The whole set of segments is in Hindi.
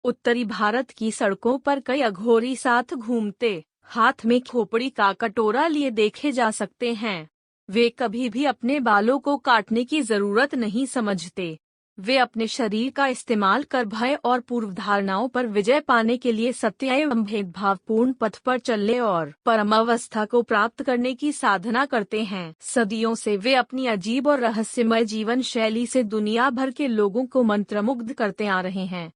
उत्तरी भारत की सड़कों पर कई अघोरी साथ घूमते, हाथ में खोपड़ी का कटोरा लिए देखे जा सकते हैं। वे कभी भी अपने बालों को काटने की जरूरत नहीं समझते। वे अपने शरीर का इस्तेमाल कर भय और पूर्व धारणाओं पर विजय पाने के लिए सत्य एवं भेदभावपूर्ण पथ पर चलने और परमावस्था को प्राप्त करने की साधना करते हैं। सदियों से वे अपनी अजीब और रहस्यमय जीवन शैली से दुनिया भर के लोगों को मंत्रमुग्ध करते आ रहे हैं।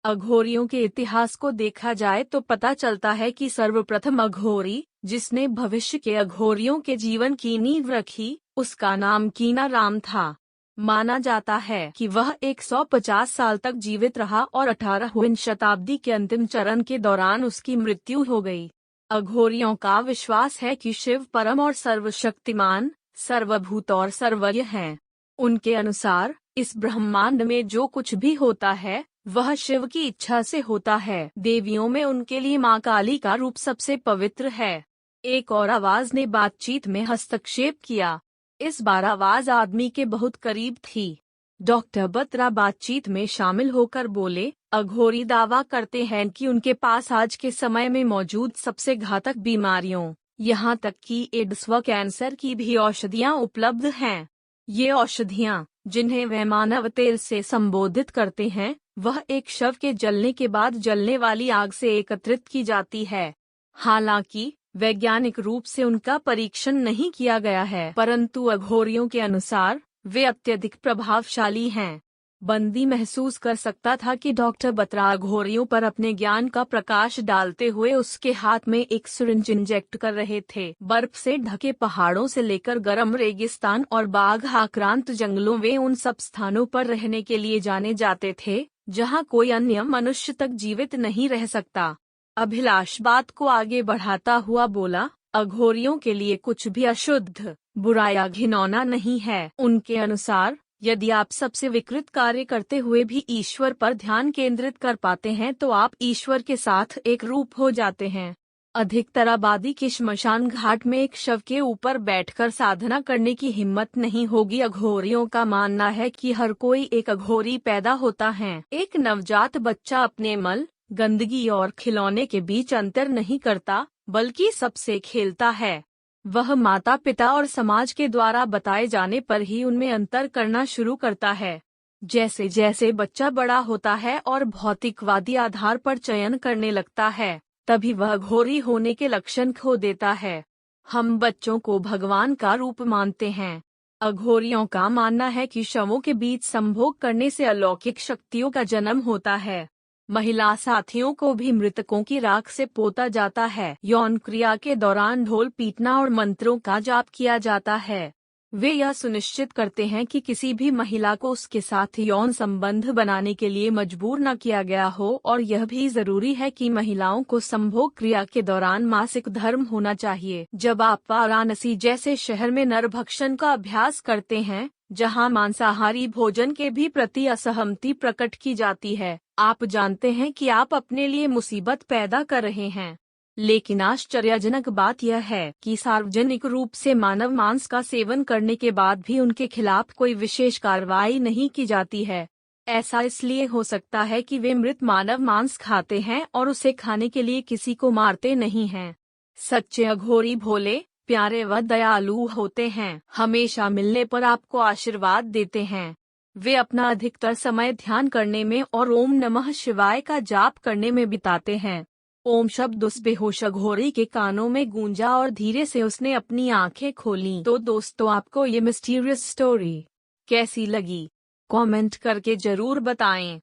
अघोरियों के इतिहास को देखा जाए तो पता चलता है कि सर्वप्रथम अघोरी, जिसने भविष्य के अघोरियों के जीवन की नींव रखी, उसका नाम कीनाराम था। माना जाता है कि वह 150 साल तक जीवित रहा और 18वीं शताब्दी के अंतिम चरण के दौरान उसकी मृत्यु हो गई। अघोरियों का विश्वास है कि शिव परम और सर्वशक्तिमान, सर्वभूत और सर्वज्ञ हैं। उनके अनुसार इस ब्रह्मांड में जो कुछ भी होता है वह शिव की इच्छा से होता है। देवियों में उनके लिए मां काली का रूप सबसे पवित्र है। एक और आवाज ने बातचीत में हस्तक्षेप किया। इस बार आवाज आदमी के बहुत करीब थी। डॉक्टर बत्रा बातचीत में शामिल होकर बोले, अघोरी दावा करते हैं कि उनके पास आज के समय में मौजूद सबसे घातक बीमारियों, यहाँ तक कि एड्स व कैंसर की भी औषधियाँ उपलब्ध हैं। ये औषधियाँ, जिन्हें वे मानव तेल से संबोधित करते हैं, वह एक शव के जलने के बाद जलने वाली आग से एकत्रित की जाती है। हालांकि वैज्ञानिक रूप से उनका परीक्षण नहीं किया गया है, परंतु अघोरियों के अनुसार वे अत्यधिक प्रभावशाली हैं। बंदी महसूस कर सकता था कि डॉक्टर बत्रा अघोरियों पर अपने ज्ञान का प्रकाश डालते हुए उसके हाथ में एक सिरिंज इंजेक्ट कर रहे थे। बर्फ से ढके पहाड़ों से लेकर गर्म रेगिस्तान और बाघ आक्रांत जंगलों, वे उन सब स्थानों पर रहने के लिए जाने जाते थे जहां कोई अन्य मनुष्य तक जीवित नहीं रह सकता। अभिलाष बात को आगे बढ़ाता हुआ बोला, अघोरियों के लिए कुछ भी अशुद्ध, बुरा या घिनौना नहीं है। उनके अनुसार यदि आप सबसे विकृत कार्य करते हुए भी ईश्वर पर ध्यान केंद्रित कर पाते हैं तो आप ईश्वर के साथ एक रूप हो जाते हैं। अधिकतर आबादी की श्मशान घाट में एक शव के ऊपर बैठकर साधना करने की हिम्मत नहीं होगी। अघोरियों का मानना है कि हर कोई एक अघोरी पैदा होता है। एक नवजात बच्चा अपने मल, गंदगी और खिलौने के बीच अंतर नहीं करता, बल्कि सबसे खेलता है। वह माता पिता और समाज के द्वारा बताए जाने पर ही उनमें अंतर करना शुरू करता है। जैसे जैसे बच्चा बड़ा होता है और भौतिकवादी आधार पर चयन करने लगता है, तभी वह अघोरी होने के लक्षण खो देता है। हम बच्चों को भगवान का रूप मानते हैं। अघोरियों का मानना है कि शवों के बीच संभोग करने से अलौकिक शक्तियों का जन्म होता है। महिला साथियों को भी मृतकों की राख से पोता जाता है। यौन क्रिया के दौरान ढोल पीटना और मंत्रों का जाप किया जाता है। वे यह सुनिश्चित करते हैं कि किसी भी महिला को उसके साथ यौन संबंध बनाने के लिए मजबूर न किया गया हो, और यह भी जरूरी है कि महिलाओं को संभोग क्रिया के दौरान मासिक धर्म होना चाहिए। जब आप वाराणसी जैसे शहर में नरभक्षण का अभ्यास करते हैं, जहां मांसाहारी भोजन के भी प्रति असहमति प्रकट की जाती है, आप जानते हैं कि आप अपने लिए मुसीबत पैदा कर रहे हैं। लेकिन आश्चर्यजनक बात यह है कि सार्वजनिक रूप से मानव मांस का सेवन करने के बाद भी उनके खिलाफ कोई विशेष कार्रवाई नहीं की जाती है। ऐसा इसलिए हो सकता है कि वे मृत मानव मांस खाते हैं और उसे खाने के लिए किसी को मारते नहीं हैं। सच्चे अघोरी भोले, प्यारे व दयालु होते हैं। हमेशा मिलने पर आपको आशीर्वाद देते हैं। वे अपना अधिकतर समय ध्यान करने में और ओम नमः शिवाय का जाप करने में बिताते हैं। ओम शब्द उस बेहोश अघोरी के कानों में गूंजा और धीरे से उसने अपनी आंखें खोलीं। तो दोस्तों, आपको ये मिस्टीरियस स्टोरी कैसी लगी? कमेंट करके जरूर बताएं।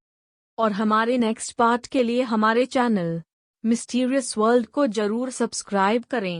और हमारे नेक्स्ट पार्ट के लिए हमारे चैनल मिस्टीरियस वर्ल्ड को जरूर सब्सक्राइब करें।